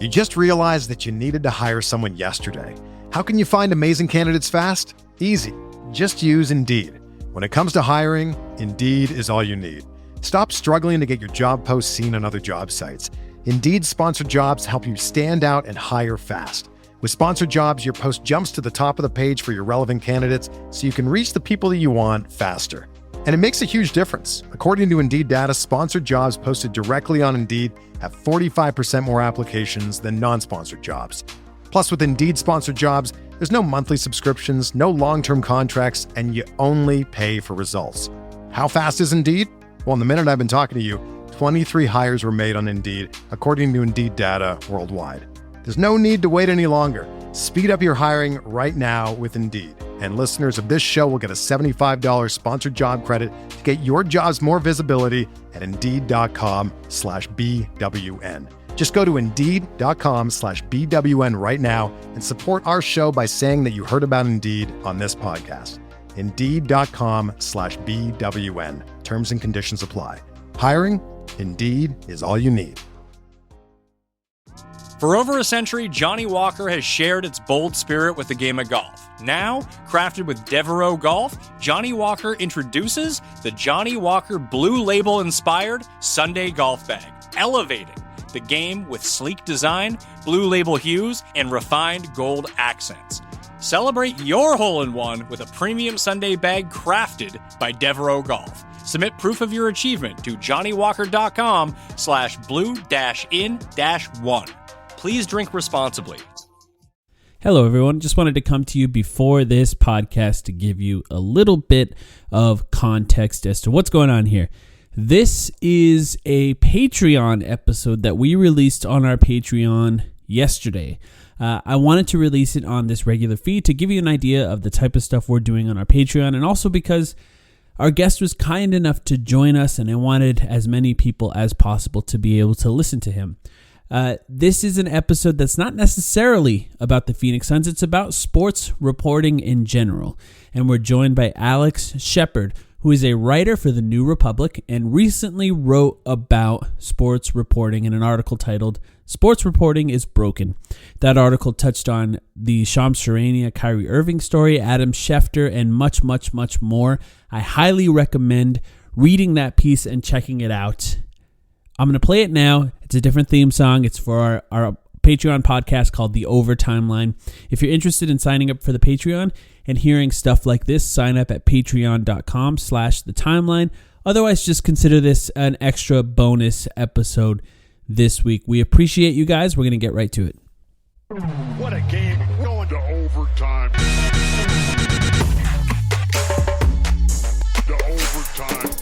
You just realized that you needed to hire someone yesterday. How can you find amazing candidates fast? Easy. Just use Indeed. When it comes to hiring, Indeed is all you need. Stop struggling to get your job posts seen on other job sites. Indeed sponsored jobs help you stand out and hire fast. With sponsored jobs, your post jumps to the top of the page for your relevant candidates so you can reach the people that you want faster. And it makes a huge difference. According to Indeed data, sponsored jobs posted directly on Indeed have 45% more applications than non-sponsored jobs. Plus, with Indeed sponsored jobs, there's no monthly subscriptions, no long-term contracts, and you only pay for results. How fast is Indeed? Well, in the minute I've been talking to you, 23 hires were made on Indeed, according to Indeed data worldwide. There's no need to wait any longer. Speed up your hiring right now with Indeed. And listeners of this show will get a $75 sponsored job credit to get your jobs more visibility at Indeed.com/BWN. Just go to Indeed.com/BWN right now and support our show by saying that you heard about Indeed on this podcast. Indeed.com/BWN. Terms and conditions apply. Hiring? Indeed is all you need. For over a century, Johnny Walker has shared its bold spirit with the game of golf. Now, crafted with Devereaux Golf, Johnny Walker introduces the Johnny Walker Blue Label-inspired Sunday Golf Bag, elevating the game with sleek design, Blue Label hues, and refined gold accents. Celebrate your hole-in-one with a premium Sunday bag crafted by Devereaux Golf. Submit proof of your achievement to JohnnyWalker.com/blue-in-1. Please drink responsibly. Hello, everyone. Just wanted to come to you before this podcast to give you a little bit of context as to what's going on here. This is a Patreon episode that we released on our Patreon yesterday. I wanted to release it on this regular feed to give you an idea of the type of stuff we're doing on our Patreon, and also because our guest was kind enough to join us, and I wanted as many people as possible to be able to listen to him. This is an episode that's not necessarily about the Phoenix Suns. It's about sports reporting in general. And we're joined by Alex Shepard, who is a writer for the New Republic and recently wrote about sports reporting in an article titled "Sports Reporting is Broken." That article touched on the Shams Charania, Kyrie Irving story, Adam Schefter, and much, much, much more. I highly recommend reading that piece and checking it out. I'm going to play it now. It's a different theme song. It's for our Patreon podcast called The Overtime Line. If you're interested in signing up for the Patreon and hearing stuff like this, sign up at patreon.com/thetimeline. Otherwise, just consider this an extra bonus episode this week. We appreciate you guys. We're going to get right to it. What a game. Going to overtime. To overtime.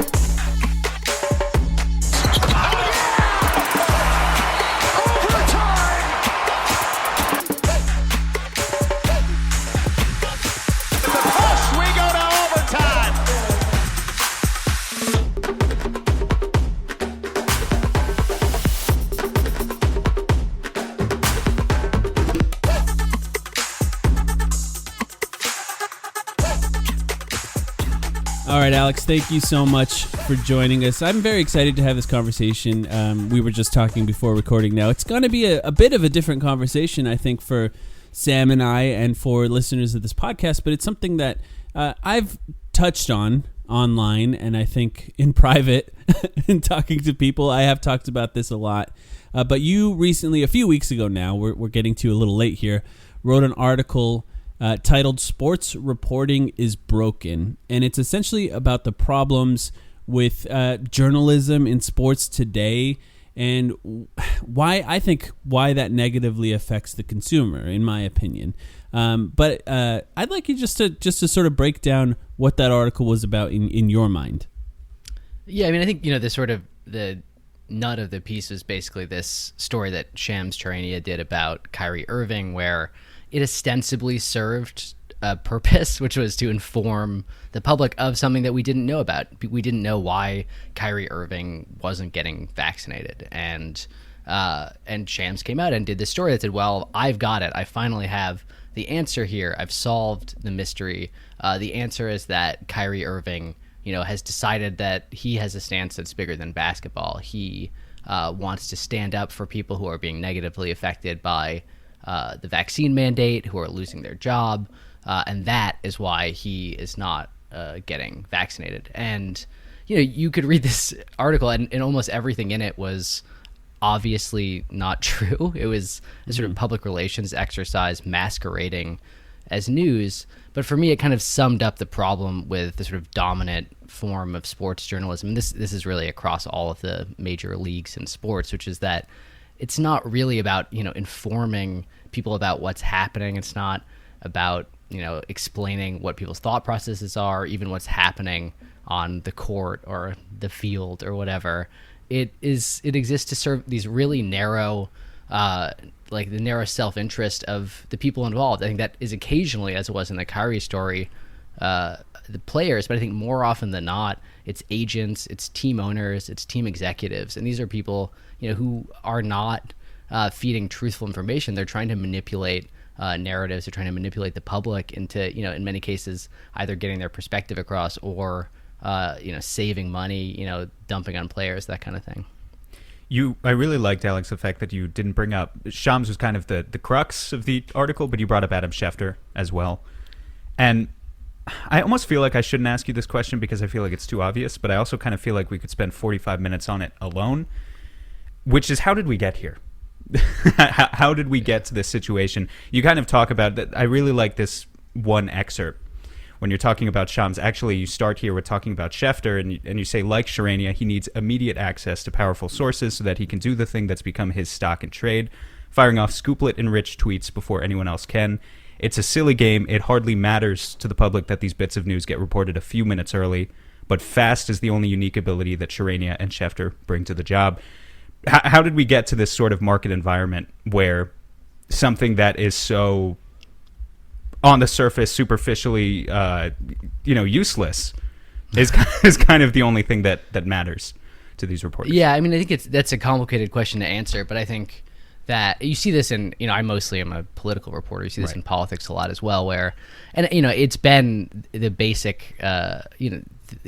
All right, Alex, thank you so much for joining us. I'm very excited to have this conversation. We were just talking before recording now. It's going to be a bit of a different conversation, I think, for Sam and I and for listeners of this podcast, but it's something that I've touched on online and I think in private in talking to people. I have talked about this a lot. But you recently, a few weeks ago now, we're getting to a little late here, wrote an article titled "Sports Reporting is Broken," and it's essentially about the problems with journalism in sports today and why that negatively affects the consumer, in my opinion. But I'd like you just to sort of break down what that article was about in your mind. Yeah, I mean, I think this sort of the nut of the piece is basically this story that Shams Charania did about Kyrie Irving, where it ostensibly served a purpose, which was to inform the public of something that we didn't know about. We didn't know why Kyrie Irving wasn't getting vaccinated. And Shams came out and did this story that said, well, I've got it. I finally have the answer here. I've solved the mystery. The answer is that Kyrie Irving, has decided that he has a stance that's bigger than basketball. He wants to stand up for people who are being negatively affected by the vaccine mandate, who are losing their job, and that is why he is not getting vaccinated. And you could read this article, and almost everything in it was obviously not true. It was a sort of public relations exercise masquerading as news. But for me, it kind of summed up the problem with the sort of dominant form of sports journalism. This is really across all of the major leagues in sports, which is that it's not really about, informing people about what's happening. It's not about, explaining what people's thought processes are, even what's happening on the court or the field or whatever. It exists to serve these really narrow, like the narrow self-interest of the people involved. I think that is occasionally, as it was in the Kyrie story, the players, but I think more often than not, it's agents, it's team owners, it's team executives, and these are people, who are not feeding truthful information. They're trying to manipulate narratives. They're trying to manipulate the public into, in many cases, either getting their perspective across or saving money, dumping on players, that kind of thing. I really liked, Alex, the fact that you didn't bring up Shams was kind of the crux of the article, but you brought up Adam Schefter as well. And I almost feel like I shouldn't ask you this question because I feel like it's too obvious, but I also kind of feel like we could spend 45 minutes on it alone, which is, how did we get here? How did we get to this situation? You kind of talk about that. I really like this one excerpt when you're talking about Shams. Actually, you start here with talking about Schefter, and you say, like Sherania, he needs immediate access to powerful sources so that he can do the thing that's become his stock in trade, firing off scooplet-enriched tweets before anyone else can. It's a silly game. It hardly matters to the public that these bits of news get reported a few minutes early, but fast is the only unique ability that Sherania and Schefter bring to the job. How did we get to this sort of market environment where something that is so on the surface, superficially, useless is kind of the only thing that matters to these reporters? Yeah, I mean, I think that's a complicated question to answer, but I think that you see this in, I mostly am a political reporter. You see this in politics a lot as well, where, and it's been the basic,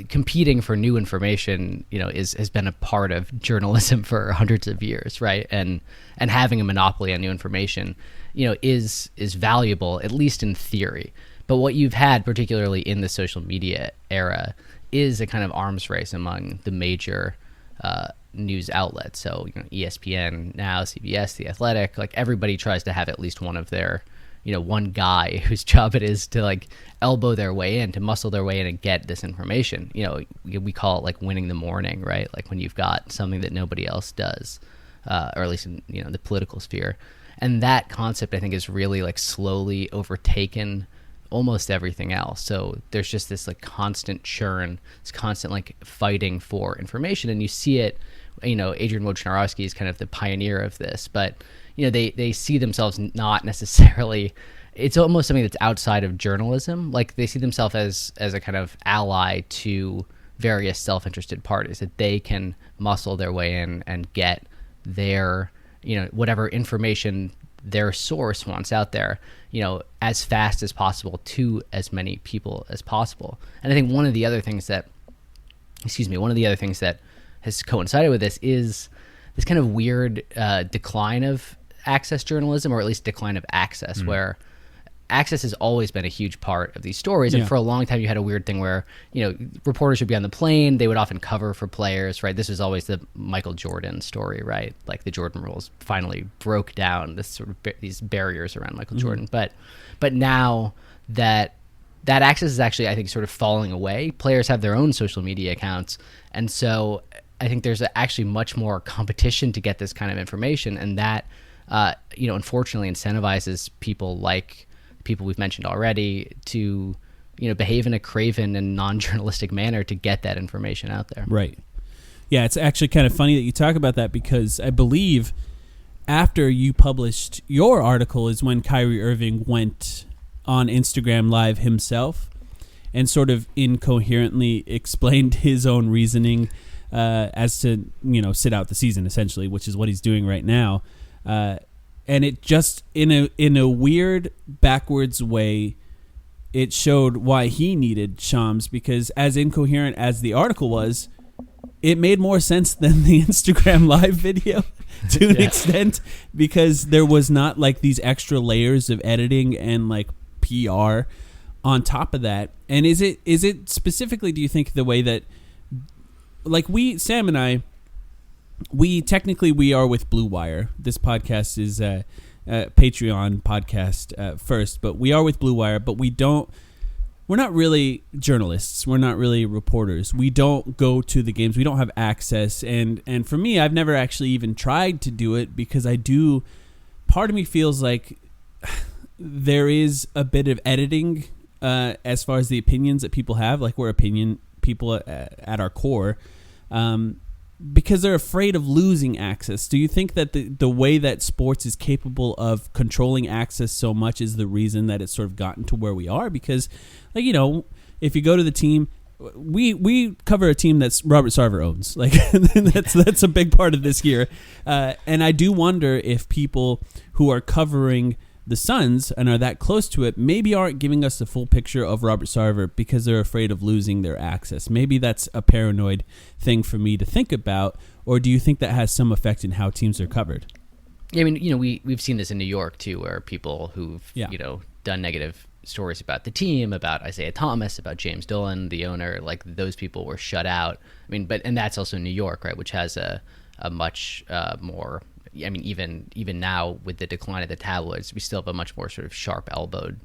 competing for new information, has been a part of journalism for hundreds of years, right? And having a monopoly on new information, is valuable, at least in theory. But what you've had, particularly in the social media era, is a kind of arms race among the major news outlets. So ESPN now, CBS, The Athletic, like everybody tries to have at least one of their, one guy whose job it is to like elbow their way in, to muscle their way in and get this information. We call it like winning the morning, right? Like when you've got something that nobody else does, or at least in the political sphere. And that concept, I think, is really like slowly overtaken almost everything else. So there's just this like constant churn, this constant like fighting for information, and you see it. Adrian Wojnarowski is kind of the pioneer of this, but they see themselves not necessarily. It's almost something that's outside of journalism. Like they see themselves as a kind of ally to various self-interested parties, that they can muscle their way in and get their whatever information their source wants out there, as fast as possible to as many people as possible. And I think one of the other things that has coincided with this is this kind of weird decline of access journalism, or at least decline of access, where access has always been a huge part of these stories. And for a long time, you had a weird thing where, reporters would be on the plane. They would often cover for players, right? This was always the Michael Jordan story, right? Like the Jordan rules finally broke down this sort of these barriers around Michael Jordan. But now that access is actually, I think, sort of falling away. Players have their own social media accounts. And so I think there's actually much more competition to get this kind of information. And that, unfortunately incentivizes people like people we've mentioned already to, behave in a craven and non-journalistic manner to get that information out there. Right. Yeah, it's actually kind of funny that you talk about that, because I believe after you published your article is when Kyrie Irving went on Instagram Live himself and sort of incoherently explained his own reasoning as to, sit out the season, essentially, which is what he's doing right now. And it just, in a weird, backwards way, it showed why he needed Shams, because as incoherent as the article was, it made more sense than the Instagram live video to an extent, because there was not like these extra layers of editing and like PR on top of that. And is it specifically, do you think, the way that, like, Sam and I, we are with Blue Wire. This podcast is a Patreon podcast first, but we are with Blue Wire, but we're not really journalists. We're not really reporters. We don't go to the games. We don't have access. And for me, I've never actually even tried to do it, because part of me feels like there is a bit of editing as far as the opinions that people have. Like, we're opinion people at our core, because they're afraid of losing access. Do you think that the way that sports is capable of controlling access so much is the reason that it's sort of gotten to where we are? Because, like, you know, if you go to the team, we cover a team that's Robert Sarver owns. Like, that's a big part of this year. And I do wonder if people who are covering the Suns and are that close to it maybe aren't giving us the full picture of Robert Sarver because they're afraid of losing their access. Maybe that's a paranoid thing for me to think about. Or do you think that has some effect in how teams are covered? Yeah, I mean, you know, we've seen this in New York too, where people who've you know, done negative stories about the team, about Isaiah Thomas, about James Dolan, the owner, like, those people were shut out. I mean, and that's also New York, right, which has a much more, I mean, even now with the decline of the tabloids, we still have a much more sort of sharp-elbowed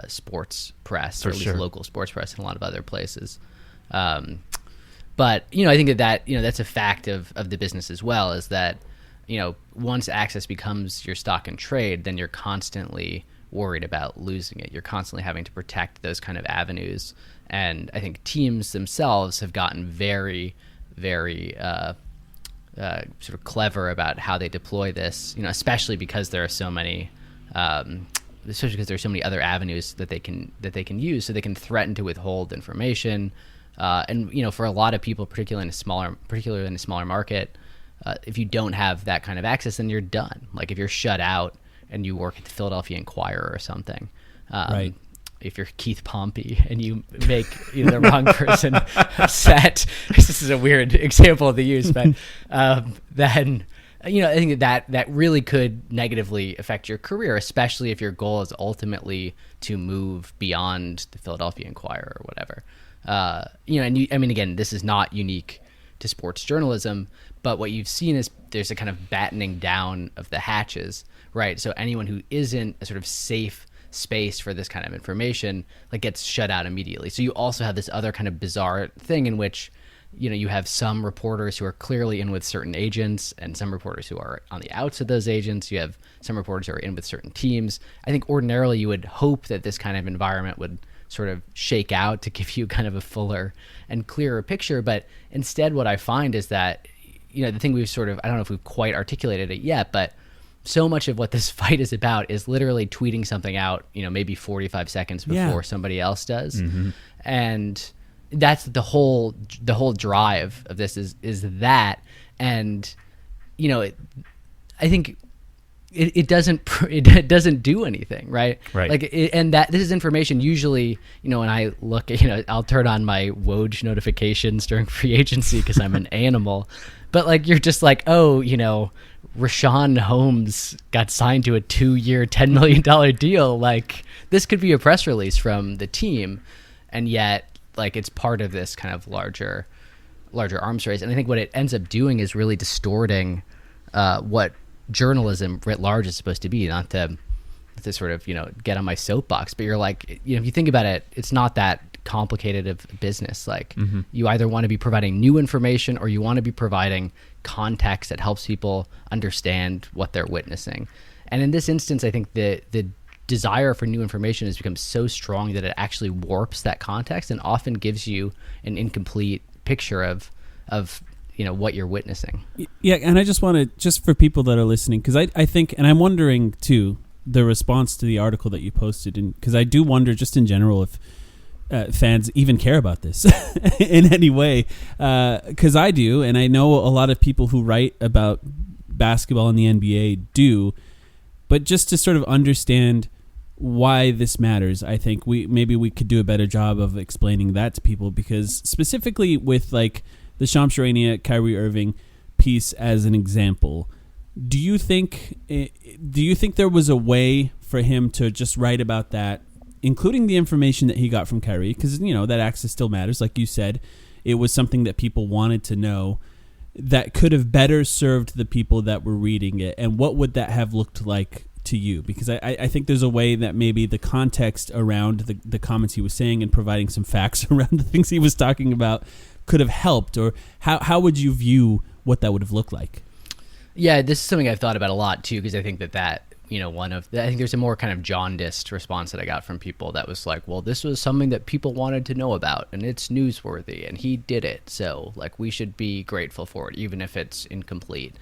sports press, or at least local sports press in a lot of other places. But, you know, I think that you know, that's a fact of the business as well, is that, you know, once access becomes your stock and trade, then you're constantly worried about losing it. You're constantly having to protect those kind of avenues. And I think teams themselves have gotten very, very sort of clever about how they deploy this, you know, especially because there are so many, especially because there's so many other avenues that they can use, so they can threaten to withhold information. And, you know, for a lot of people, particularly in a smaller market, if you don't have that kind of access, then you're done. Like, if you're shut out and you work at the Philadelphia Inquirer or something, right? If you're Keith Pompey and you make, you know, the wrong person upset, this is a weird example to use, but then, you know, I think that really could negatively affect your career, especially if your goal is ultimately to move beyond the Philadelphia Inquirer or whatever. You know, and I mean, again, this is not unique to sports journalism, but what you've seen is there's a kind of battening down of the hatches, right? So anyone who isn't a sort of safe space for this kind of information, like, gets shut out immediately. So you also have this other kind of bizarre thing in which, you know, you have some reporters who are clearly in with certain agents and some reporters who are on the outs of those agents. You have some reporters who are in with certain teams. I think ordinarily you would hope that this kind of environment would sort of shake out to give you kind of a fuller and clearer picture. But instead what I find is that, you know, the thing we've sort of, I don't know if we've quite articulated it yet, but so much of what this fight is about is literally tweeting something out, you know, maybe 45 seconds before somebody else does. Mm-hmm. And that's the whole drive of this is that. And, you know, I think it doesn't do anything, right? Like, and that this is information usually, you know, when I look at, you know, I'll turn on my Woj notifications during free agency because I'm an animal, but, like, you're just like, oh, you know, Rashawn Holmes got signed to a 2-year, $10 million deal. Like, this could be a press release from the team, and yet, like, it's part of this kind of larger arms race. And I think what it ends up doing is really distorting what journalism writ large is supposed to be. Not to sort of, you know, get on my soapbox, but you're like, you know, if you think about it, it's not that complicated of business. Like, you either want to be providing new information or you want to be providing context that helps people understand what they're witnessing. And in this instance, I think the desire for new information has become so strong that it actually warps that context and often gives you an incomplete picture of you know, what you're witnessing. Yeah, and I just want to, just for people that are listening, because I think, and I'm wondering too, the response to the article that you posted, and because I do wonder just in general if fans even care about this in any way, because I do, and I know a lot of people who write about basketball in the NBA do, but just to sort of understand why this matters, I think we could do a better job of explaining that to people, because specifically with, like, the Shams Charania, Kyrie Irving piece as an example, do you think there was a way for him to just write about that, including the information that he got from Kyrie? Because, that access still matters. Like you said, it was something that people wanted to know that could have better served the people that were reading it. And what would that have looked like to you? Because I think there's a way that maybe the context around the comments he was saying and providing some facts around the things he was talking about could have helped. Or how would you view what that would have looked like? Yeah, this is something I've thought about a lot too, because I think that I think there's a more kind of jaundiced response that I got from people that was like, well, this was something that people wanted to know about and it's newsworthy and he did it, so like we should be grateful for it even if it's incomplete.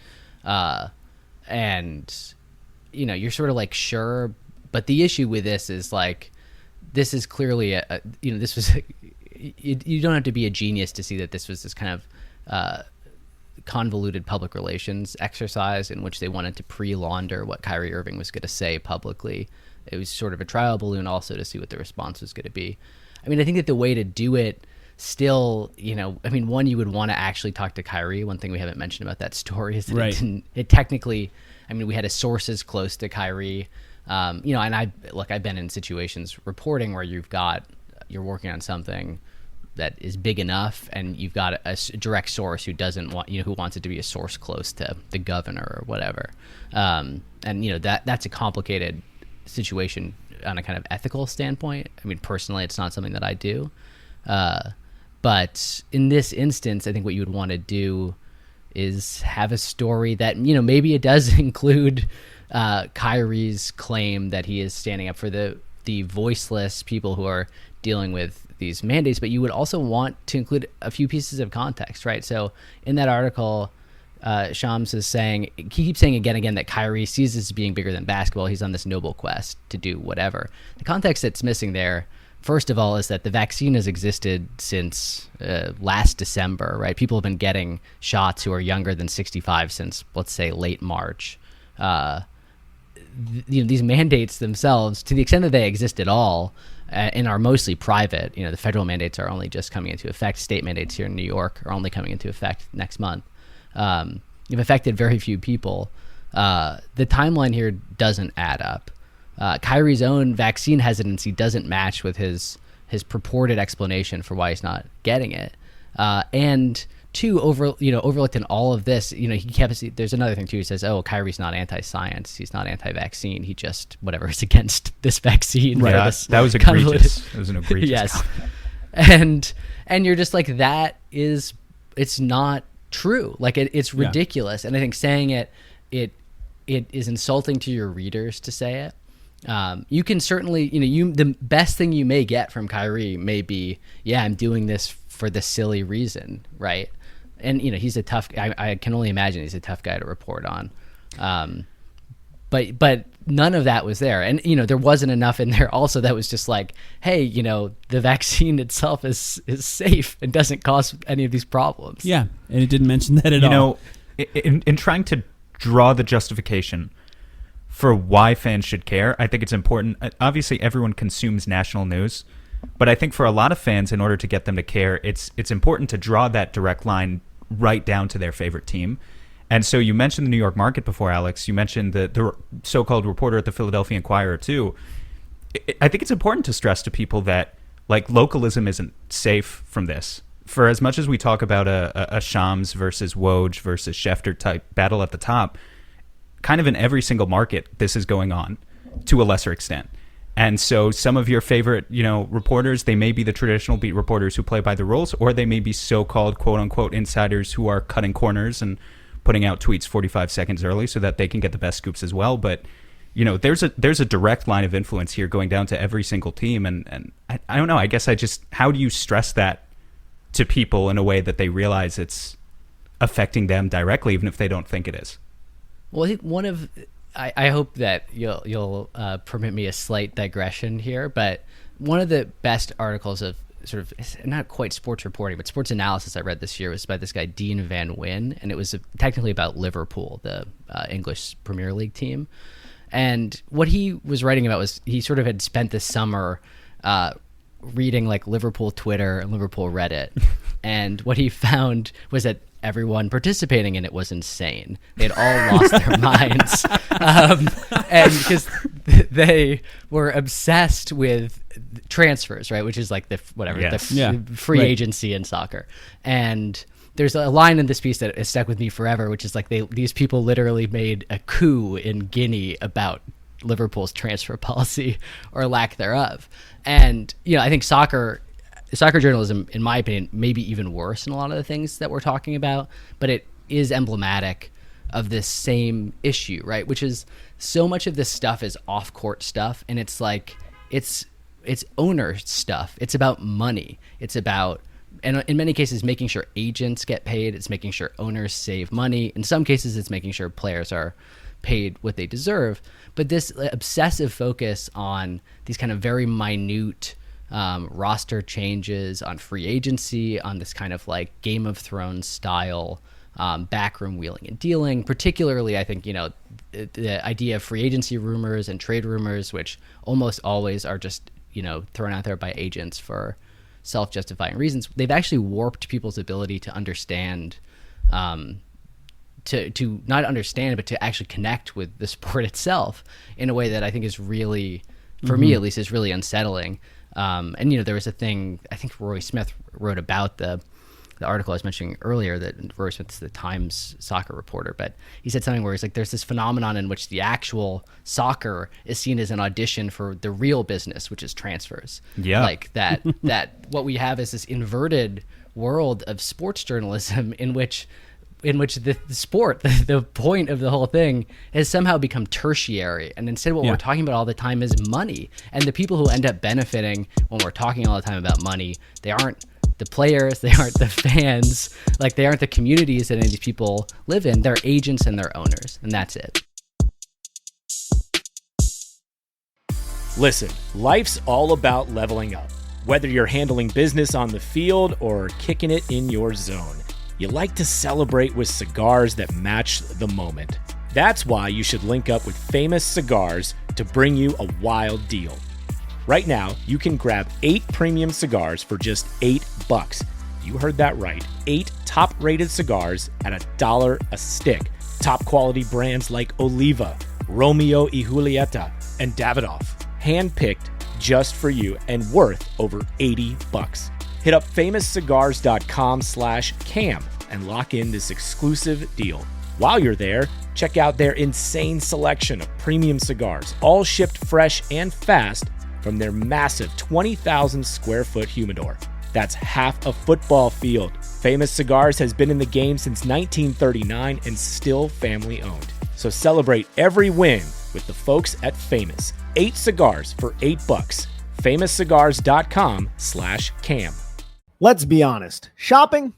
And you're sort of like, sure, but the issue with this is like, this is clearly this was you don't have to be a genius to see that this was this kind of convoluted public relations exercise in which they wanted to pre-launder what Kyrie Irving was going to say publicly. It was sort of a trial balloon also to see what the response was going to be. I mean, I think that the way to do it still, one, you would want to actually talk to Kyrie. One thing we haven't mentioned about that story is that it technically, we had sources close to Kyrie, and I've been in situations reporting where you're working on something that is big enough and you've got a direct source who doesn't want, who wants it to be a source close to the governor or whatever. And that's a complicated situation on a kind of ethical standpoint. Personally, it's not something that I do. But in this instance, I think what you would want to do is have a story that, maybe it does include Kyrie's claim that he is standing up for the voiceless people who are dealing with these mandates, but you would also want to include a few pieces of context, right? So in that article, Shams is saying, he keeps saying again and again that Kyrie sees this as being bigger than basketball. He's on this noble quest to do whatever. The context that's missing there, first of all, is that the vaccine has existed since last December, right? People have been getting shots who are younger than 65 since, let's say, late March. These mandates themselves, to the extent that they exist at all, and are mostly private. The federal mandates are only just coming into effect. State mandates here in New York are only coming into effect next month. You've affected very few people. The timeline here doesn't add up. Kyrie's own vaccine hesitancy doesn't match with his purported explanation for why he's not getting it. And two, overlooked in all of this, he kept. There's another thing too. He says, "Oh, Kyrie's not anti-science. He's not anti-vaccine. He just is against this vaccine." Right. That was egregious. It was an egregious. Yes. And you're just like, it's not true. Like it's ridiculous. And I think saying it is insulting to your readers to say it. You can certainly, the best thing you may get from Kyrie may be, yeah, I'm doing this for the silly reason, right? And he's a tough. I can only imagine he's a tough guy to report on. But none of that was there, and there wasn't enough in there also that was just like, hey, the vaccine itself is safe and doesn't cause any of these problems. Yeah, and it didn't mention that at all. In trying to draw the justification for why fans should care, I think it's important. Obviously, everyone consumes national news. But I think for a lot of fans, in order to get them to care, it's important to draw that direct line right down to their favorite team. And so you mentioned the New York market before, Alex. You mentioned the so-called reporter at the Philadelphia Inquirer, too. I think it's important to stress to people that localism isn't safe from this. For as much as we talk about a Shams versus Woj versus Schefter type battle at the top, kind of in every single market, this is going on to a lesser extent. And so some of your favorite, reporters, they may be the traditional beat reporters who play by the rules, or they may be so-called quote-unquote insiders who are cutting corners and putting out tweets 45 seconds early so that they can get the best scoops as well. But, there's a direct line of influence here going down to every single team. And I don't know, I guess how do you stress that to people in a way that they realize it's affecting them directly, even if they don't think it is? Well, I think I hope that you'll permit me a slight digression here, but one of the best articles of sort of not quite sports reporting, but sports analysis I read this year was by this guy Dean Van Wyn, and it was technically about Liverpool, the English Premier League team. And what he was writing about was he sort of had spent the summer reading like Liverpool Twitter and Liverpool Reddit, and what he found was that everyone participating in it was insane. They'd all lost their minds, and because they were obsessed with transfers, right? Which is like the free agency in soccer. And there's a line in this piece that has stuck with me forever, which is like these people literally made a coup in Guinea about Liverpool's transfer policy or lack thereof. And I think soccer journalism, in my opinion, may be even worse in a lot of the things that we're talking about, but it is emblematic of this same issue, right? Which is so much of this stuff is off-court stuff, and it's like it's owner stuff. It's about money. It's about, and in many cases, making sure agents get paid. It's making sure owners save money. In some cases, it's making sure players are paid what they deserve. But this obsessive focus on these kind of very minute roster changes, on free agency, on this kind of like Game of Thrones style backroom wheeling and dealing, particularly I think, the idea of free agency rumors and trade rumors, which almost always are just, thrown out there by agents for self-justifying reasons. They've actually warped people's ability to understand, to not understand, but to actually connect with the sport itself in a way that I think is really, for me at least, is really unsettling. And there was a thing, I think Roy Smith wrote about the article I was mentioning earlier, that Roy Smith's the Times soccer reporter, but he said something where he's like, there's this phenomenon in which the actual soccer is seen as an audition for the real business, which is transfers. Yeah. Like that what we have is this inverted world of sports journalism in which the sport, the point of the whole thing, has somehow become tertiary. And instead what we're talking about all the time is money. And the people who end up benefiting when we're talking all the time about money, they aren't the players, they aren't the fans, like they aren't the communities that any of these people live in. They're agents and they're owners, and that's it. Listen, life's all about leveling up. Whether you're handling business on the field or kicking it in your zone, you like to celebrate with cigars that match the moment. That's why you should link up with Famous Cigars to bring you a wild deal. Right now, you can grab 8 premium cigars for just $8. You heard that right. 8 top-rated cigars at $1 a stick. Top quality brands like Oliva, Romeo y Julieta, and Davidoff. Hand-picked just for you and worth over $80. Hit up famouscigars.com/cam and lock in this exclusive deal. While you're there, check out their insane selection of premium cigars, all shipped fresh and fast from their massive 20,000 square foot humidor. That's half a football field. Famous Cigars has been in the game since 1939 and still family owned. So celebrate every win with the folks at Famous. 8 cigars for $8. famouscigars.com/cam. Let's be honest. Shopping,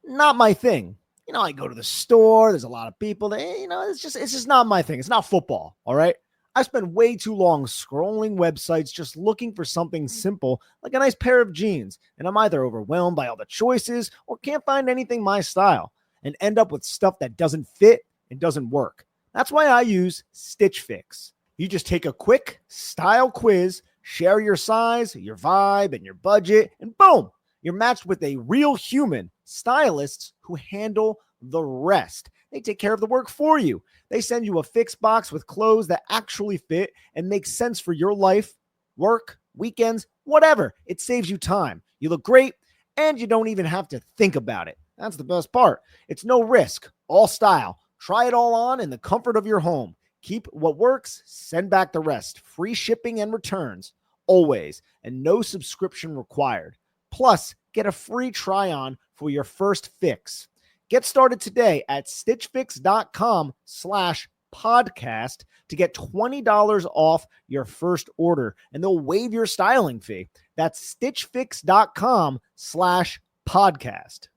not my thing. I go to the store, there's a lot of people that, it's just not my thing. It's not football, all right? I spend way too long scrolling websites just looking for something simple like a nice pair of jeans, and I'm either overwhelmed by all the choices or can't find anything my style and end up with stuff that doesn't fit and doesn't work. That's why I use Stitch Fix. You just take a quick style quiz, share your size, your vibe, and your budget, and boom, you're matched with a real human, stylists who handle the rest. They take care of the work for you. They send you a fix box with clothes that actually fit and make sense for your life, work, weekends, whatever. It saves you time. You look great, and you don't even have to think about it. That's the best part. It's no risk, all style. Try it all on in the comfort of your home. Keep what works, send back the rest. Free shipping and returns, always, and no subscription required. Plus, get a free try-on for your first fix. Get started today at stitchfix.com/podcast to get $20 off your first order, and they'll waive your styling fee. That's stitchfix.com/podcast.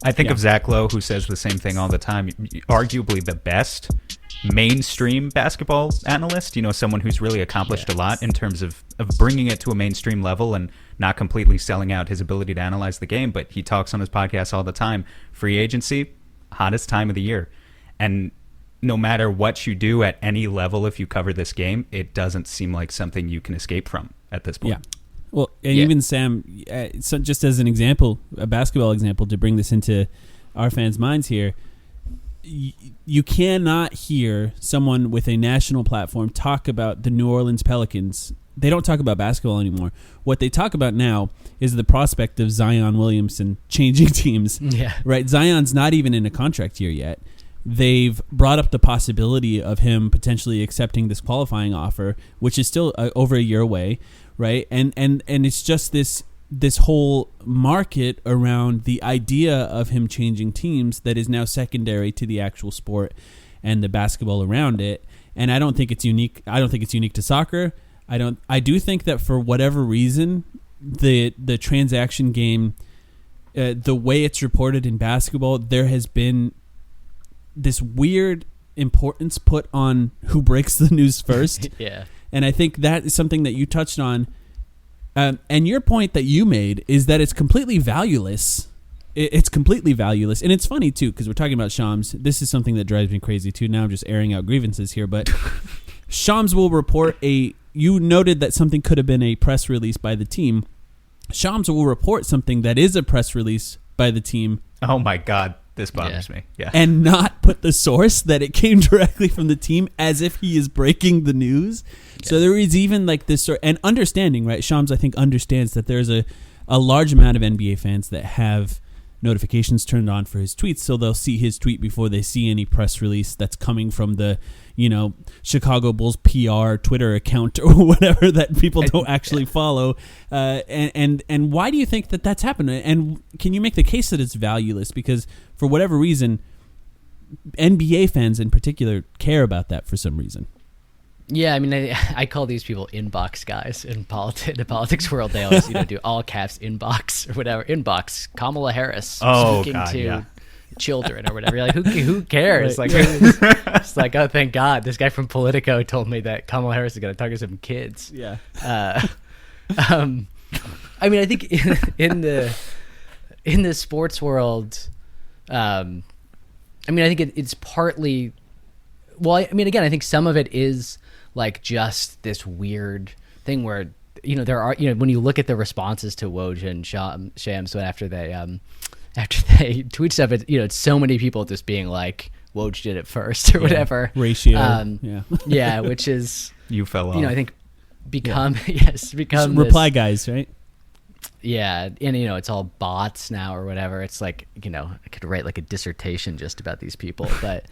I think of Zach Lowe, who says the same thing all the time. Arguably the best mainstream basketball analyst, someone who's really accomplished a lot in terms of bringing it to a mainstream level and not completely selling out his ability to analyze the game. But he talks on his podcast all the time. Free agency, hottest time of the year. And no matter what you do at any level, if you cover this game, it doesn't seem like something you can escape from at this point. Yeah. Well, and even Sam, so just as an example, a basketball example to bring this into our fans' minds here, you cannot hear someone with a national platform talk about the New Orleans Pelicans. They don't talk about basketball anymore. What they talk about now is the prospect of Zion Williamson changing teams. Yeah. Right? Zion's not even in a contract year yet. They've brought up the possibility of him potentially accepting this qualifying offer, which is still over a year away, right? And it's just this whole market around the idea of him changing teams that is now secondary to the actual sport and the basketball around it. And I don't think it's unique. I don't think it's unique to soccer. I do think that for whatever reason, the transaction game, the way it's reported in basketball, there has been this weird importance put on who breaks the news first. Yeah. And I think that is something that you touched on. And your point that you made is that it's completely valueless. It's completely valueless. And it's funny, too, because we're talking about Shams. This is something that drives me crazy, too. Now I'm just airing out grievances here. But Shams will report you noted that something could have been a press release by the team. Shams will report something that is a press release by the team. Oh, my God. This bothers me. Yeah. And not put the source that it came directly from the team as if he is breaking the news. Yeah. So there is even like this sort and understanding, right? Shams, I think, understands that there's a large amount of NBA fans that have notifications turned on for his tweets, so they'll see his tweet before they see any press release that's coming from the, Chicago Bulls PR Twitter account or whatever that people don't actually follow. And why do you think that that's happened? And can you make the case that it's valueless? Because for whatever reason, NBA fans in particular care about that for some reason. Yeah, I mean, I call these people inbox guys in the politics world. They always, do all caps inbox or whatever. Inbox Kamala Harris speaking to children or whatever. You're like, who cares? Right. Like, it's like, oh, thank God, this guy from Politico told me that Kamala Harris is going to talk to some kids. Yeah. I mean, I think in the sports world, I think it's partly. Well, I mean, again, I think some of it is like just this weird thing where there are when you look at the responses to Woj and Shams after they tweet stuff, it's so many people just being like Woj did it first or whatever ratio, yeah, which is you fell off. I think become reply guys, right? Yeah, and it's all bots now or whatever. It's like I could write like a dissertation just about these people, but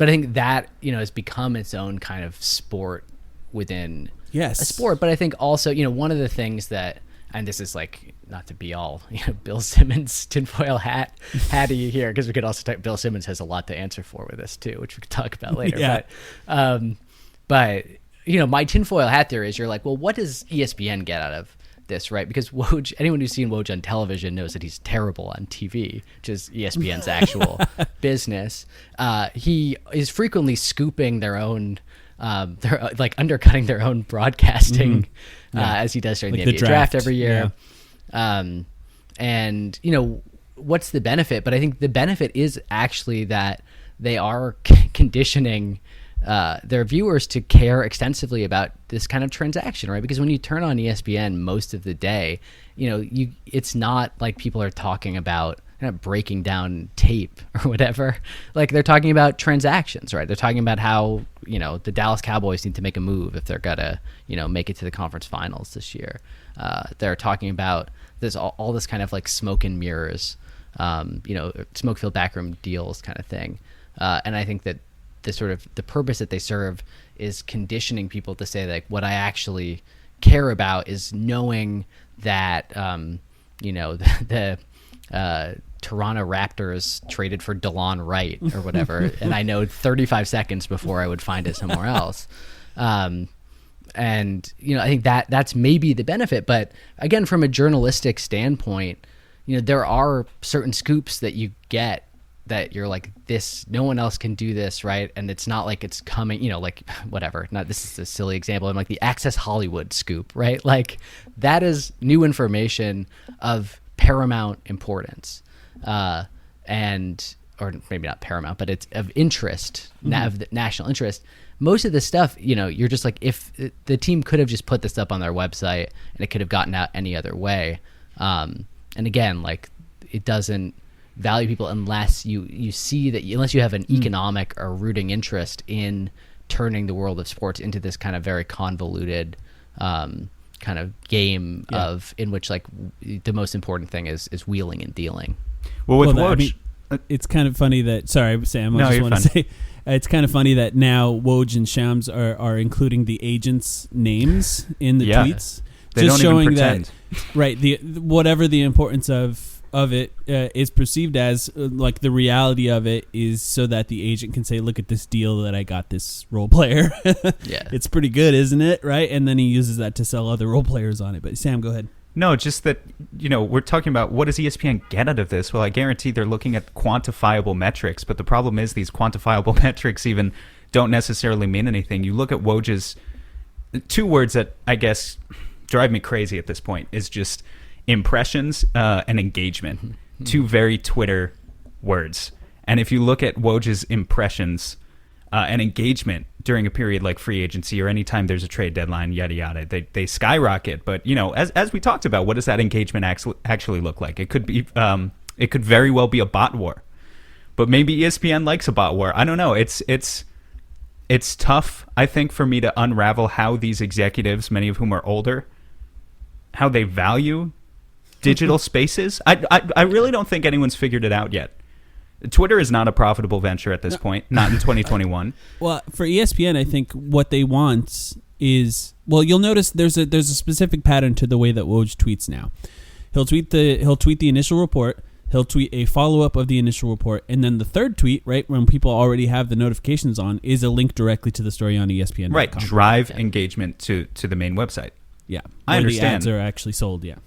I think that has become its own kind of sport within a sport. But I think also one of the things that, and this is like not to be all Bill Simmons tinfoil hatty here, because we could also talk, Bill Simmons has a lot to answer for with this too, which we could talk about later. Yeah. But my tinfoil hat theory is you're like, well, what does ESPN get out of this, right? Because Woj, anyone who's seen Woj on television knows that he's terrible on TV, which is ESPN's actual business. He is frequently scooping their own, they're like undercutting their own broadcasting, as he does during like the NBA draft every year. Yeah. And what's the benefit? But I think the benefit is actually that they are conditioning their viewers to care extensively about this kind of transaction, right? Because when you turn on ESPN most of the day, it's not like people are talking about breaking down tape or whatever. Like they're talking about transactions, right? They're talking about how, the Dallas Cowboys need to make a move if they're gonna, make it to the conference finals this year. They're talking about this all this kind of like smoke and mirrors, smoke-filled backroom deals kind of thing. And I think that the purpose that they serve is conditioning people to say like what I actually care about is knowing that the Toronto Raptors traded for DeLon Wright or whatever, and I know 35 seconds before I would find it somewhere else. And I think that's maybe the benefit, but again, from a journalistic standpoint, there are certain scoops that you get that you're like, this, no one else can do this, right? And it's not like it's coming, like whatever. Not, this is a silly example. I'm like the Access Hollywood scoop, right? Like that is new information of paramount importance. And or maybe not paramount, but it's of interest, of the national interest. Most of this stuff, you're just like, if the team could have just put this up on their website and it could have gotten out any other way. And again, like, it doesn't value people unless you see that, unless you have an economic or rooting interest in turning the world of sports into this kind of very convoluted kind of game in which, like, the most important thing is wheeling and dealing. Well, with Woj, it's kind of funny that, sorry, Sam, I No, just you're want to say, it's kind of funny that now Woj and Shams are including the agents' names in the tweets. They just don't showing even pretend. that, right, whatever the importance of it is perceived as, like, the reality of it is so that the agent can say, look at this deal that I got this role player. Yeah. It's pretty good, isn't it? Right? And then he uses that to sell other role players on it. But Sam, go ahead. No, just that, we're talking about what does ESPN get out of this? Well, I guarantee they're looking at quantifiable metrics, but the problem is these quantifiable metrics even don't necessarily mean anything. You look at Woj's two words that I guess drive me crazy at this point is just impressions and engagement. Two very Twitter words. And if you look at Woj's impressions and engagement during a period like free agency or anytime there's a trade deadline, yada yada, they skyrocket. But as we talked about, what does that engagement actually look like? It could be it could very well be a bot war, but maybe ESPN likes a bot war. I don't know. It's tough, I think, for me to unravel how these executives, many of whom are older, how they value digital spaces. I really don't think anyone's figured it out yet. Twitter is not a profitable venture at this point, not in 2021. Well, for ESPN, I think what they want is, well, you'll notice there's a specific pattern to the way that Woj tweets now. He'll tweet the initial report, he'll tweet a follow-up of the initial report, and then the third tweet, right, when people already have the notifications on, is a link directly to the story on ESPN.com. Right, drive engagement to the main website. Yeah, I understand. The ads are actually sold, yeah.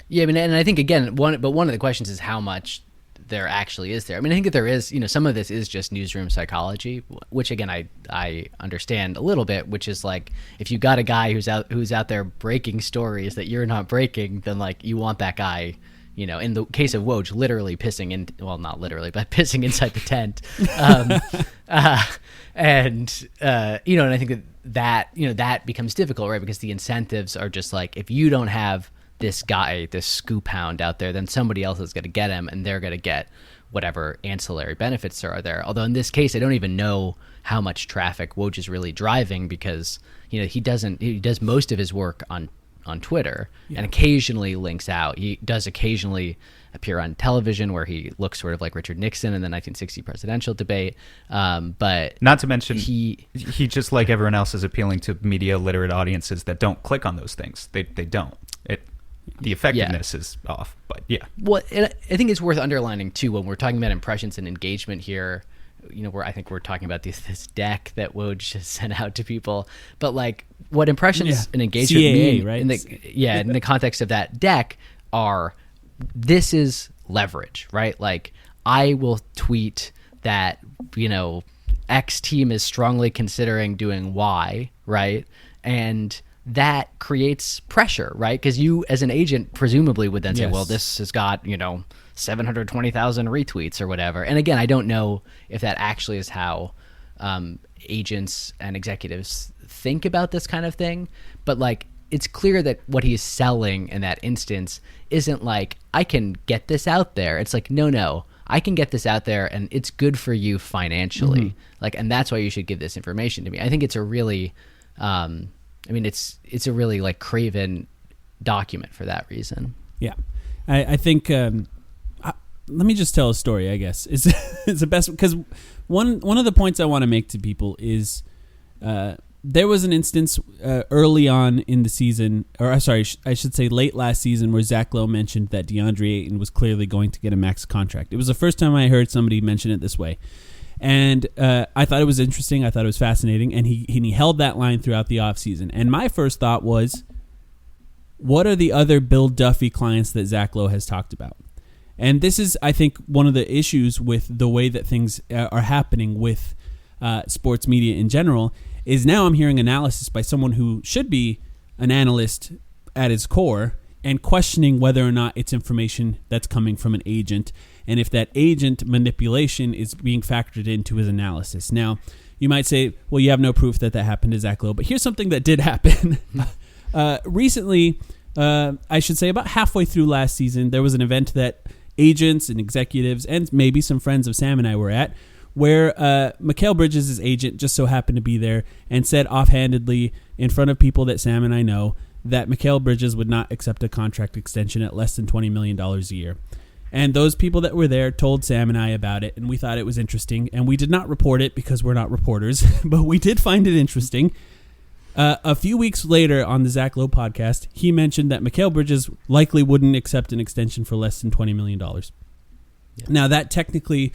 Yeah, I mean, and I think, again, one of the questions is how much there actually is there. I mean, I think that there is, some of this is just newsroom psychology, which, again, I understand a little bit, which is like, if you got a guy who's out there breaking stories that you're not breaking, then, like, you want that guy, in the case of Woj, literally pissing in, well, not literally, but pissing inside the tent. And I think that becomes difficult, right? Because the incentives are just like, if you don't have this guy, this scoop hound out there, then somebody else is going to get him, and they're going to get whatever ancillary benefits there are there. Although in this case, I don't even know how much traffic Woj is really driving, because he does most of his work on Twitter, and occasionally links out. He does occasionally appear on television where he looks sort of like Richard Nixon in the 1960 presidential debate. But not to mention he just, like everyone else, is appealing to media literate audiences that don't click on those things. They don't. The effectiveness is off, but yeah. Well, and I think it's worth underlining too, when we're talking about impressions and engagement here, where I think we're talking about this deck that Woj has sent out to people, but like what impressions and engagement CAA, mean, right? in the context of that deck are, this is leverage, right? Like, I will tweet that, X team is strongly considering doing Y, right? And that creates pressure, right? Because you, as an agent, presumably would then say, well, this has got, 720,000 retweets or whatever. And again, I don't know if that actually is how agents and executives think about this kind of thing. But, like, it's clear that what he's selling in that instance isn't like, I can get this out there. It's like, no, I can get this out there and it's good for you financially. Like, and that's why you should give this information to me. I think it's a really... it's a really, like, craven document for that reason. Yeah, I think. Let me just tell a story, I guess. It's the best, because one of the points I want to make to people is there was an instance early on in the season, or sorry, I should say late last season, where Zach Lowe mentioned that DeAndre Ayton was clearly going to get a max contract. It was the first time I heard somebody mention it this way. And I thought it was interesting. I thought it was fascinating. And he held that line throughout the offseason. And my first thought was, what are the other Bill Duffy clients that Zach Lowe has talked about? And this is, I think, one of the issues with the way that things are happening with sports media in general, is now I'm hearing analysis by someone who should be an analyst at his core and questioning whether or not it's information that's coming from an agent. and if that agent manipulation is being factored into his analysis. Now, you might say, well, you have no proof that happened to Zach Lowe, but here's something that did happen. Recently, I should say about halfway through last season, there was an event that agents and executives and maybe some friends of Sam and I were at, where Mikal Bridges' agent just so happened to be there and said offhandedly in front of people that Sam and I know that Mikal Bridges would not accept a contract extension at less than $20 million a year. And those people that were there told Sam and I about it, and we thought it was interesting. And we did not report it because we're not reporters, but we did find it interesting. A few weeks later on the Zach Lowe podcast, he mentioned that Mikal Bridges likely wouldn't accept an extension for less than $20 million. Yeah. Now, that technically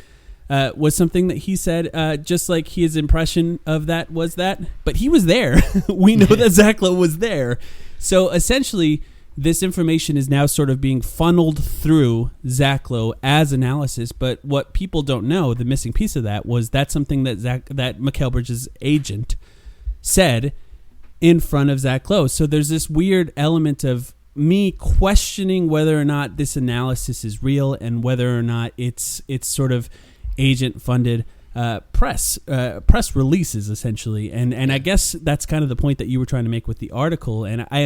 was something that he said, just like his impression of that was that, but he was there. We know that Zach Lowe was there. So essentially, this information is now sort of being funneled through Zach Lowe as analysis. But what people don't know, the missing piece of that, was that's something that Mikal Bridges' agent said in front of Zach Lowe. So there's this weird element of me questioning whether or not this analysis is real and whether or not it's sort of agent-funded press releases, essentially. And I guess that's kind of the point that you were trying to make with the article. And I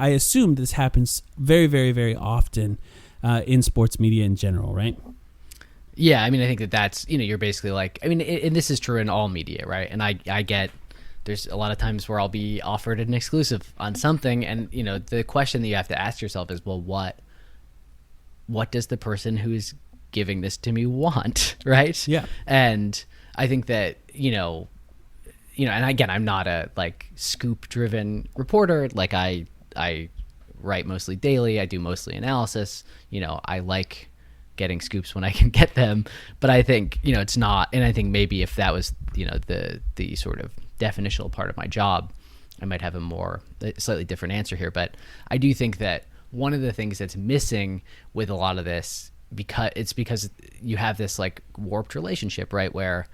assume this happens very, very, very often in sports media in general, right? Yeah, I mean, I think that's, you're basically like, I mean, and this is true in all media, right? And I get there's a lot of times where I'll be offered an exclusive on something, and the question that you have to ask yourself is, well, what does the person who's giving this to me want, right? Yeah. And I think that and again, I'm not a scoop driven reporter. Like I write mostly daily. I do mostly analysis. I like getting scoops when I can get them, but I think it's not. And I think maybe if that was the sort of definitional part of my job, I might have a slightly different answer here. But I do think that one of the things that's missing with a lot of this, because you have this warped relationship, right? Where,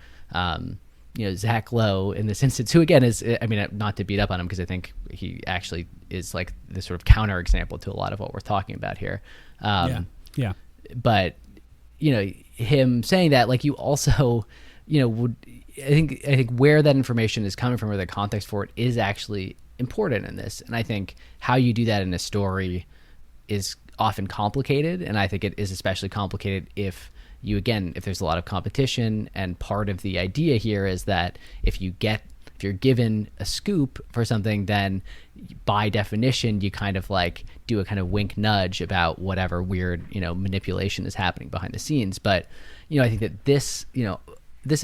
Zach Lowe in this instance, who again is, I mean, not to beat up on him because I think he actually is the sort of counter example to a lot of what we're talking about here. Yeah. But, him saying that, you also, would, I think where that information is coming from, or the context for it, is actually important in this. And I think how you do that in a story is often complicated, and I think it is especially complicated if there's a lot of competition. And part of the idea here is that if you're given a scoop for something, then by definition you kind of do a kind of wink nudge about whatever weird manipulation is happening behind the scenes. But I think that this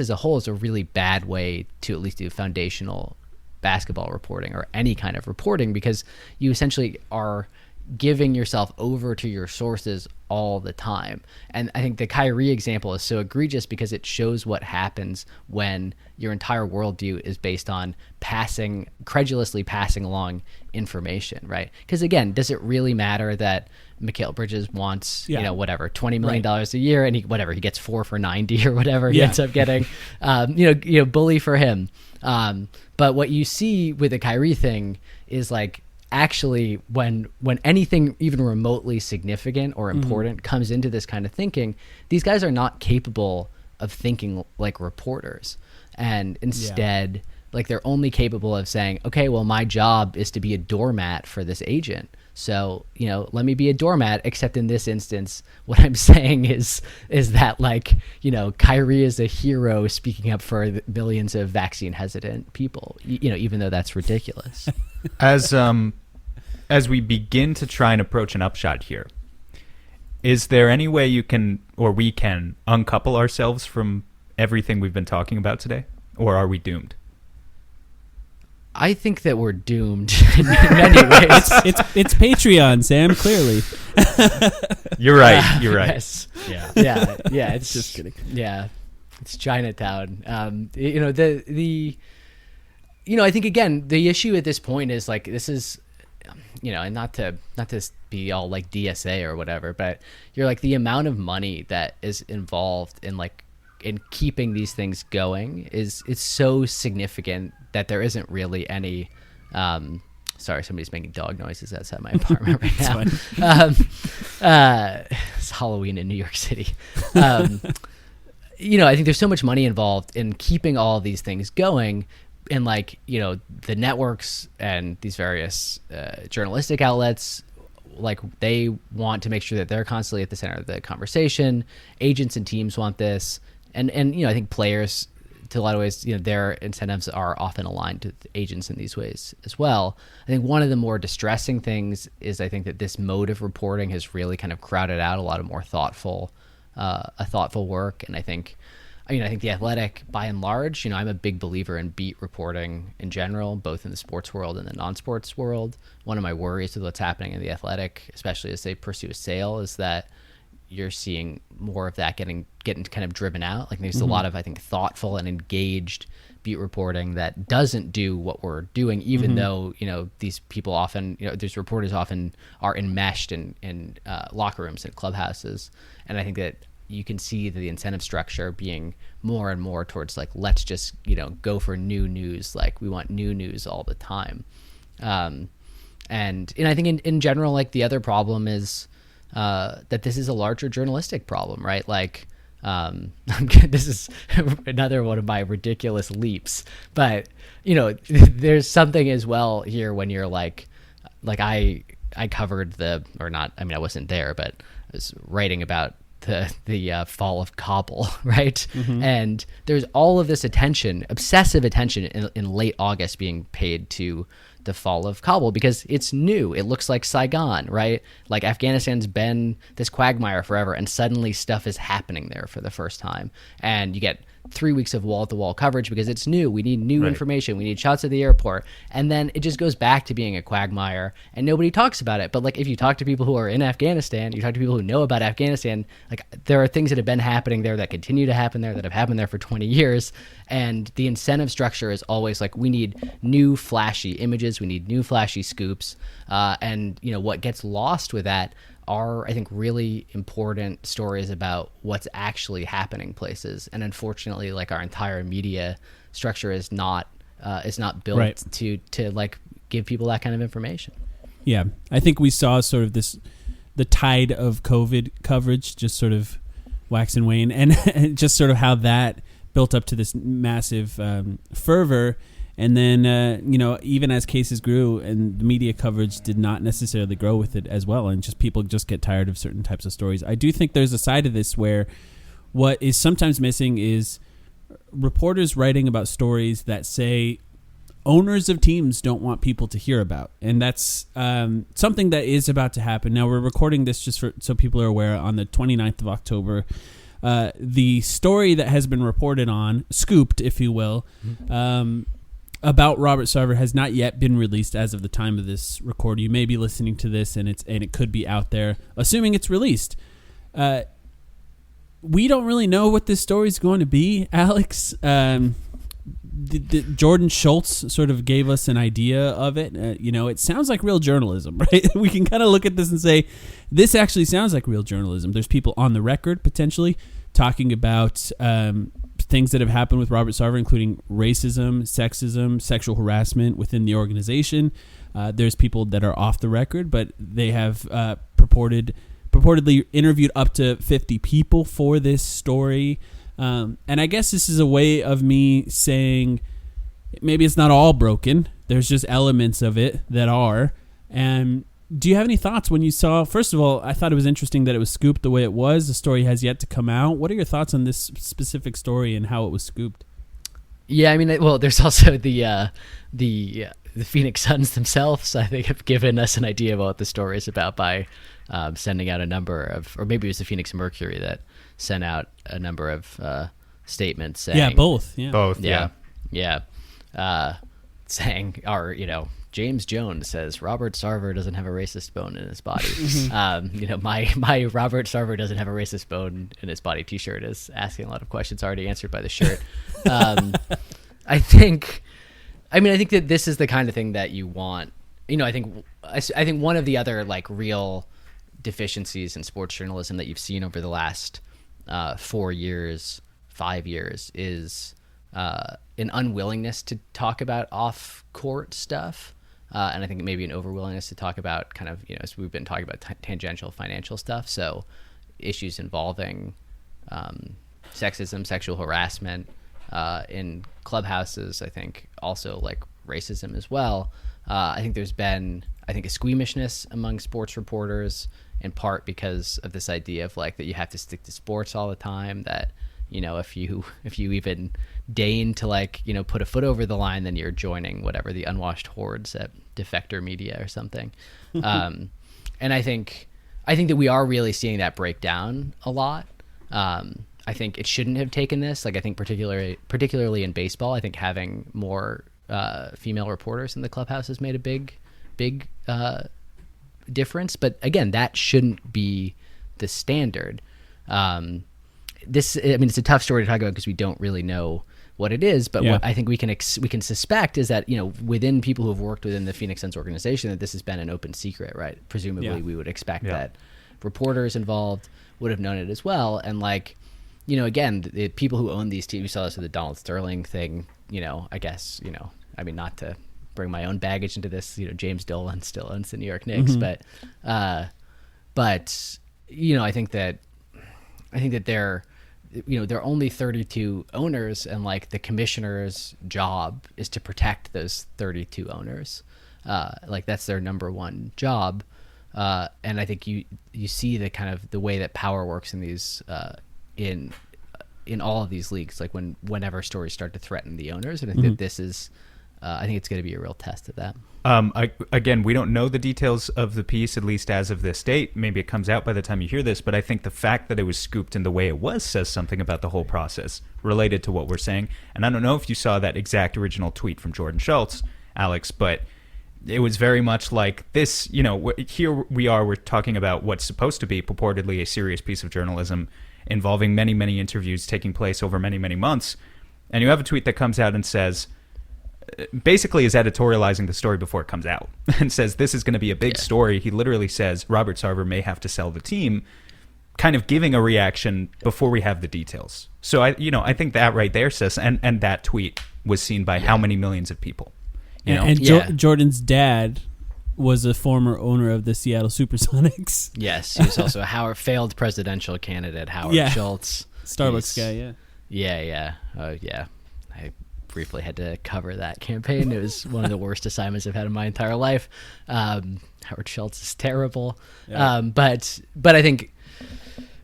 as a whole is a really bad way to at least do foundational basketball reporting or any kind of reporting, because you essentially are giving yourself over to your sources all the time. And I think the Kyrie example is so egregious because it shows what happens when your entire worldview is based on credulously passing along information, right? Because again, does it really matter that Mikal Bridges wants, $20 million a year, and he gets 4 for 90 or whatever he ends up getting, bully for him. But what you see with the Kyrie thing is actually when anything even remotely significant or important comes into this kind of thinking, these guys are not capable of thinking like reporters, and instead they're only capable of saying, okay, well, my job is to be a doormat for this agent, so let me be a doormat, except in this instance what I'm saying is that Kyrie is a hero speaking up for the millions of vaccine hesitant people, even though that's ridiculous. As we begin to try and approach an upshot here, is there any way we can uncouple ourselves from everything we've been talking about today, or are we doomed? I think that we're doomed in many ways. It's Patreon, Sam. Clearly, you're right. You're right. Yes. Yeah. It's just kidding. Yeah, it's Chinatown. I think again the issue at this point is this is, and not to be all DSA or whatever, but you're the amount of money that is involved in keeping these things going is so significant that there isn't really any Sorry, somebody's making dog noises outside my apartment right now. It's Halloween in New York City. I think there's so much money involved in keeping all of these things going. And the networks and these various journalistic outlets, they want to make sure that they're constantly at the center of the conversation. Agents and teams want this. And I think players, to a lot of ways, their incentives are often aligned to agents in these ways as well. I think one of the more distressing things is I think that this mode of reporting has really kind of crowded out a lot of more thoughtful work. And I think The Athletic, by and large, I'm a big believer in beat reporting in general, both in the sports world and the non-sports world. One of my worries with what's happening in The Athletic, especially as they pursue a sale, is that you're seeing more of that getting kind of driven out. There's a lot of, I think, thoughtful and engaged beat reporting that doesn't do what we're doing, even though, these people often, these reporters often are enmeshed in locker rooms and clubhouses. And I think that you can see the incentive structure being more and more towards let's just, go for new news. We want new news all the time. And I think in general, the other problem is, that this is a larger journalistic problem, right? This is another one of my ridiculous leaps, but there's something as well here when you're I covered I wasn't there, but I was writing about the fall of Kabul, right? And there's all of this attention, obsessive attention in late August being paid to the fall of Kabul because it's new. It looks like Saigon, right? Afghanistan's been this quagmire forever, and suddenly stuff is happening there for the first time. And you get 3 weeks of wall-to-wall coverage because it's new. We need new information. We need shots of the airport. And then it just goes back to being a quagmire, and nobody talks about it. But if you talk to people who are in Afghanistan, you talk to people who know about Afghanistan, there are things that have been happening there that continue to happen there that have happened there for 20 years. And the incentive structure is always we need new flashy images. We need new flashy scoops. And what gets lost with that are, I think, really important stories about what's actually happening places. And unfortunately, our entire media structure is not built to give people that kind of information. Yeah, I think we saw sort of the tide of COVID coverage just sort of wax and wane, and just sort of how that built up to this massive fervor. And then, even as cases grew and the media coverage did not necessarily grow with it as well, and just people just get tired of certain types of stories. I do think there's a side of this where what is sometimes missing is reporters writing about stories that say owners of teams don't want people to hear about. And that's something that is about to happen. Now, we're recording this just so people are aware on the 29th of October. The story that has been reported on, scooped, if you will, about Robert Sarver has not yet been released as of the time of this record. You may be listening to this and it could be out there, assuming it's released. We don't really know what this story is going to be, Alex. Jordan Schultz sort of gave us an idea of it. It sounds like real journalism, right? We can kind of look at this and say, this actually sounds like real journalism. There's people on the record potentially talking about things that have happened with Robert Sarver, including racism, sexism, sexual harassment within the organization. There's people that are off the record, but they have purportedly interviewed up to 50 people for this story. And I guess this is a way of me saying maybe it's not all broken. There's just elements of it that are. And do you have any thoughts when you saw, first of all, I thought it was interesting that it was scooped the way it was. The story has yet to come out. What are your thoughts on this specific story and how it was scooped? Yeah, there's also the Phoenix Suns themselves, I think, have given us an idea of what the story is about by sending out a number of, or maybe it was the Phoenix Mercury that sent out a number of statements saying, both, saying, James Jones says Robert Sarver doesn't have a racist bone in his body. My Robert Sarver doesn't have a racist bone in his body T-shirt is asking a lot of questions already answered by the shirt. I think that this is the kind of thing that you want. I think one of the other real deficiencies in sports journalism that you've seen over the last 4 years, 5 years is an unwillingness to talk about off-court stuff. and I think maybe an overwillingness to talk about kind of, as we've been talking about tangential financial stuff. So issues involving sexism, sexual harassment in clubhouses, I think also like racism as well. I think there's been, a squeamishness among sports reporters, in part because of this idea of like that you have to stick to sports all the time, that if you even deign to like put a foot over the line, then you're joining whatever the unwashed hordes at Defector Media or something. And I think that we are really seeing that break down a lot. I think it shouldn't have taken this. Like I think particularly in baseball, I think having more female reporters in the clubhouse has made a big difference. But again, that shouldn't be the standard. It's a tough story to talk about because we don't really know what it is. But what I think we can suspect is that within people who have worked within the Phoenix Suns organization, that this has been an open secret, right? Presumably, we would expect that reporters involved would have known it as well. And like, again, the people who own these teams, we saw this with the Donald Sterling thing. I guess not to bring my own baggage into this. James Dolan still owns the New York Knicks, but I think that there are only 32 owners, and like the commissioner's job is to protect those 32 owners. Like that's their number one job. And I think you see the kind of the way that power works in these in all of these leagues. Like whenever stories start to threaten the owners, and I think that this is. I think it's going to be a real test of that. Again, we don't know the details of the piece, at least as of this date. Maybe it comes out by the time you hear this, but I think the fact that it was scooped in the way it was says something about the whole process related to what we're saying. And I don't know if you saw that exact original tweet from Jordan Schultz, Alex, but it was very much like this, here we're talking about what's supposed to be purportedly a serious piece of journalism involving many, many interviews taking place over many, many months. And you have a tweet that comes out and says, basically is editorializing the story before it comes out and says this is going to be a big story. He literally says Robert Sarver may have to sell the team, kind of giving a reaction before we have the details. So I think that right there says, and that tweet was seen by how many millions of people. Jordan's dad was a former owner of the Seattle Supersonics. Yes, he was also a failed presidential candidate, Howard Schultz. Starbucks guy, Yeah. I briefly had to cover that campaign. It was one of the worst assignments I've had in my entire life. Howard Schultz is terrible. Yeah. But I think,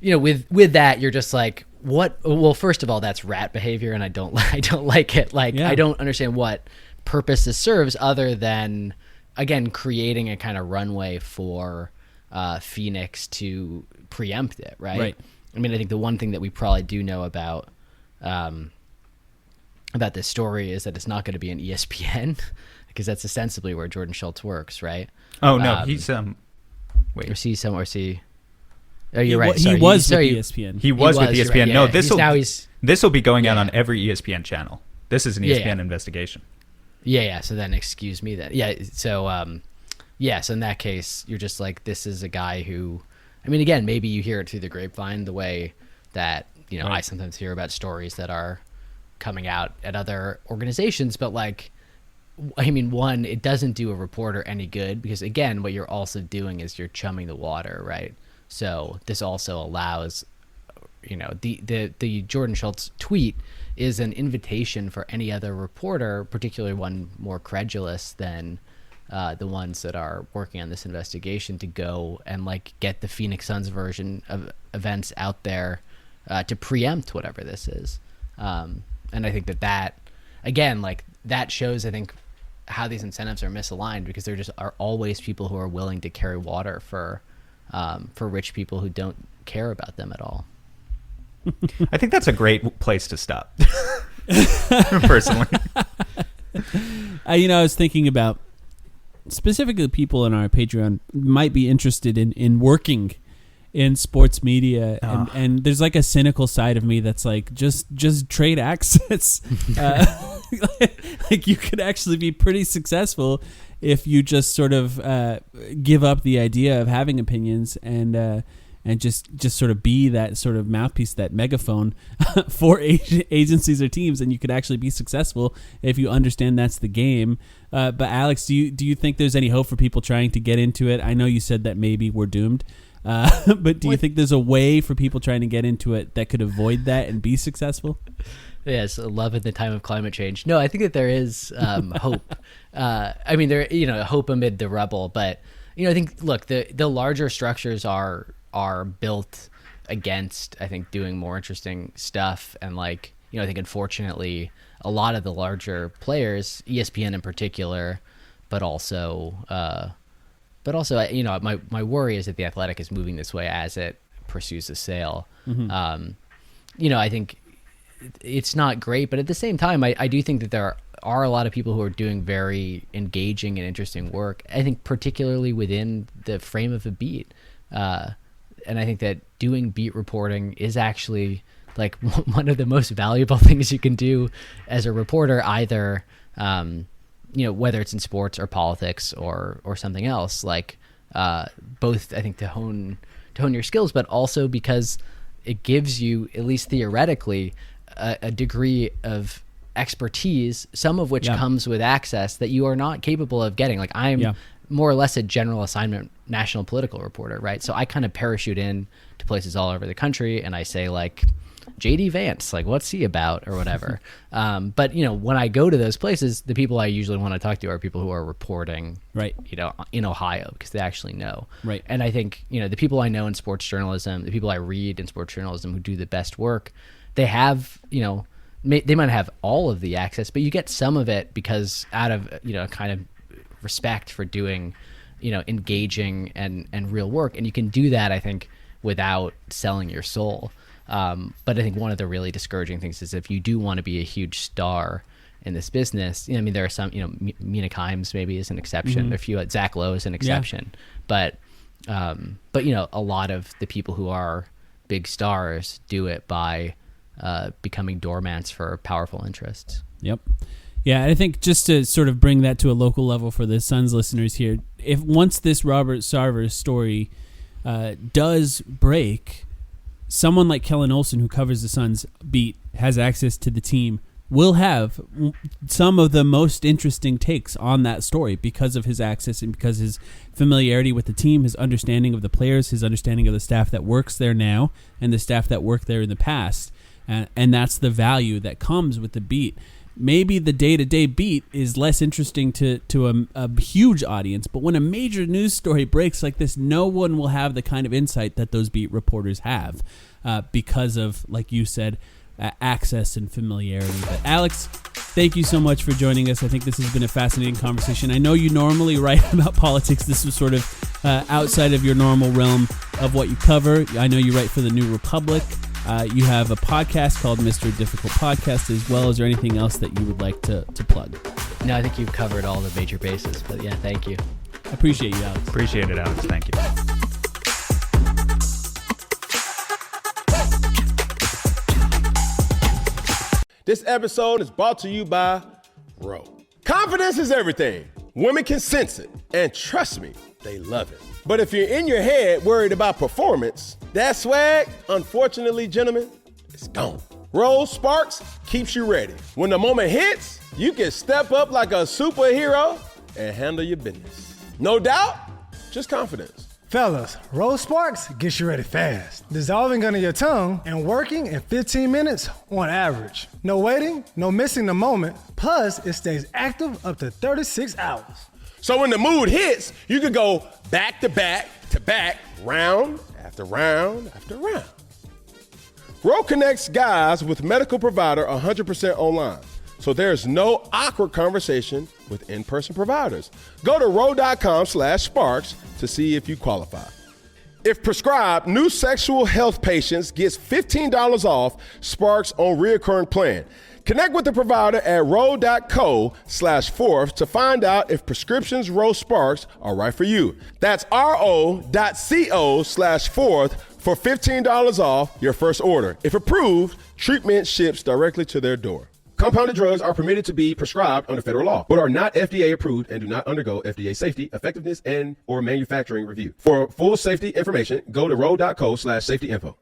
with that, you're just like, what? Well, first of all, that's rat behavior, and I don't like it. Like, I don't understand what purpose this serves other than, again, creating a kind of runway for Phoenix to preempt it, right? I mean, I think the one thing that we probably do know about this story is that it's not going to be an ESPN, because that's ostensibly where Jordan Schultz works, right? Oh no, he's wait. Or see some or see. Oh, you're right. He was with ESPN. He was with ESPN. Right. No, this will be going out on every ESPN channel. This is an ESPN investigation. Yeah. So then, excuse me. Then So in that case, you're just like, this is a guy who, I mean, again, maybe you hear it through the grapevine, the way that I sometimes hear about stories that are coming out at other organizations, but like, I mean, one, it doesn't do a reporter any good, because again, what you're also doing is you're chumming the water, right? So this also allows, the Jordan Schultz tweet is an invitation for any other reporter, particularly one more credulous than the ones that are working on this investigation, to go and like get the Phoenix Suns version of events out there to preempt whatever this is. And I think that again, like, that shows, I think, how these incentives are misaligned, because there just are always people who are willing to carry water for rich people who don't care about them at all. I think that's a great place to stop. Personally, I was thinking about specifically people in our Patreon might be interested in working in sports media, and there's like a cynical side of me that's like, just trade access. Like, you could actually be pretty successful if you just sort of give up the idea of having opinions and and just sort of be that sort of mouthpiece, that megaphone for agencies or teams, and you could actually be successful if you understand that's the game. But Alex, do you think there's any hope for people trying to get into it? I know you said that maybe we're doomed, but do you think there's a way for people trying to get into it that could avoid that and be successful? Yes, love in the time of climate change. No, I think that there is hope. I mean, there, hope amid the rubble. But I think, look, the larger structures are built against, I think, doing more interesting stuff. And I think unfortunately, a lot of the larger players, ESPN in particular, but also, my worry is that the Athletic is moving this way as it pursues a sale. Mm-hmm. I think it's not great, but at the same time, I do think that there are a lot of people who are doing very engaging and interesting work. I think particularly within the frame of a beat. And I think that doing beat reporting is actually one of the most valuable things you can do as a reporter, either, whether it's in sports or politics or something else, both, I think, to hone your skills, but also because it gives you, at least theoretically, a degree of expertise, some of which comes with access that you are not capable of getting. I'm more or less a general assignment national political reporter, right? So I kind of parachute in to places all over the country and I say JD Vance, what's he about or whatever. But when I go to those places, the people I usually want to talk to are people who are reporting, right? In Ohio, because they actually know. Right. And I think, the people I know in sports journalism, the people I read in sports journalism who do the best work, they have, they might have all of the access, but you get some of it because out of, kind of respect for doing, engaging and real work. And you can do that, I think, without selling your soul. But I think one of the really discouraging things is if you do want to be a huge star in this business, there are some, Mina Kimes maybe is an exception. Mm-hmm. A few, Zach Lowe is an exception, but a lot of the people who are big stars do it by becoming doormats for powerful interests. Yep. Yeah, I think just to sort of bring that to a local level for the Suns listeners here, if once this Robert Sarver story does break, someone like Kellen Olson, who covers the Suns beat, has access to the team, will have some of the most interesting takes on that story because of his access and because his familiarity with the team, his understanding of the players, his understanding of the staff that works there now and the staff that worked there in the past. And that's the value that comes with the beat. Maybe the day-to-day beat is less interesting to a huge audience, but when a major news story breaks like this, no one will have the kind of insight that those beat reporters have because of, like you said, access and familiarity. But Alex, thank you so much for joining us. I think this has been a fascinating conversation. I know you normally write about politics. This was sort of outside of your normal realm of what you cover. I know you write for the New Republic. You have a podcast called Mr. Difficult Podcast as well. Is there anything else that you would like to plug? No, I think you've covered all the major bases, but yeah, thank you. I appreciate you, Alex. Appreciate it, Alex. Thank you. This episode is brought to you by Ro. Confidence is everything. Women can sense it. And trust me, they love it. But if you're in your head worried about performance, that swag, unfortunately, gentlemen, it's gone. Ro Sparks keeps you ready. When the moment hits, you can step up like a superhero and handle your business. No doubt, just confidence. Fellas, Ro Sparks gets you ready fast, dissolving under your tongue and working in 15 minutes on average. No waiting, no missing the moment, plus it stays active up to 36 hours. So when the mood hits, you can go back to back to back, round after round after round. Ro connects guys with medical provider 100% online, so there's no awkward conversation with in-person providers. Go to ro.com/sparks to see if you qualify. If prescribed, new sexual health patients gets $15 off Sparks on reoccurring plan. Connect with the provider at ro.co/fourth to find out if prescriptions Ro Sparks are right for you. That's ro.co/fourth for $15 off your first order. If approved, treatment ships directly to their door. Compounded drugs are permitted to be prescribed under federal law, but are not FDA approved and do not undergo FDA safety, effectiveness, and or manufacturing review. For full safety information, go to ro.co/safety info.